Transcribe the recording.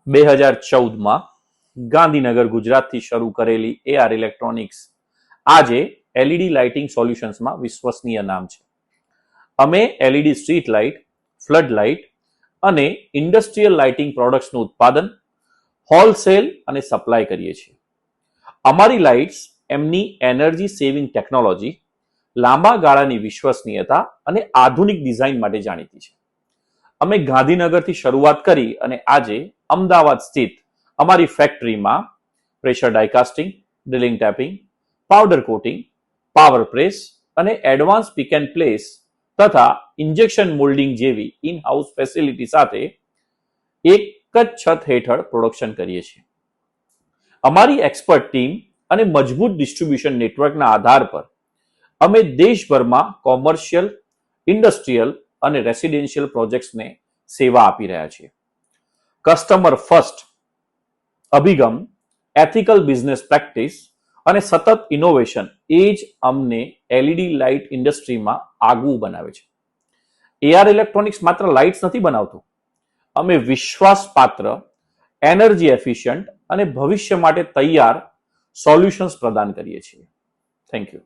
2014માં ગાંધીનગર ગુજરાતથી શરૂ કરેલી એઆર ઇલેક્ટ્રોનિક્સ આજે એલઈડી લાઇટિંગ સોલ્યુશન્સમાં વિશ્વસનીય નામ છે. અમે LED street light, flood light અને ઇન્ડસ્ટ્રીયલ લાઇટિંગ પ્રોડક્ટ્સનું ઉત્પાદન, હોલસેલ અને સપ્લાય કરીએ છીએ. અમારી લાઇટ્સ એમની એનર્જી સેવિંગ ટેકનોલોજી, લાંબા ગાળાની વિશ્વસનીયતા અને આધુનિક ડિઝાઇન માટે જાણીતી છે. અમે ગાંધીનગરથી શરૂઆત કરી અને આજે અમદાવાદ સ્થિત અમારી ફેક્ટરીમાં pressure die casting, drilling tapping, powder coating, power press અને એડવાન્સ પિક એન્ડ પ્લેસ તથા ઇન્જેક્શન મોલ્ડિંગ જેવી ઇન હાઉસ ફેસિલિટી સાથે એક જ છત હેઠળ પ્રોડક્શન કરીએ છીએ. અમારી એક્સપર્ટ ટીમ અને મજબૂત ડિસ્ટ્રીબ્યુશન નેટવર્કના આધાર પર અમે દેશભરમાં કોમર્શિયલ, ઇન્ડસ્ટ્રીયલ અને રેસિડેન્શિયલ પ્રોજેક્ટ્સને સેવા આપી રહ્યા છીએ. કસ્ટમર ફર્સ્ટ અભિગમ, એથિકલ બિઝનેસ પ્રેક્ટિસ અને સતત ઇનોવેશન એ જ અમને એલઈડી લાઇટ ઇન્ડસ્ટ્રીમાં આગવું બનાવે છે. એઆર ઇલેક્ટ્રોનિક્સ માત્ર લાઇટ્સ નથી બનાવતું, અમે વિશ્વાસપાત્ર, એનર્જી એફિશિયન્ટ અને ભવિષ્ય માટે તૈયાર સોલ્યુશન્સ પ્રદાન કરીએ છીએ. Thank you.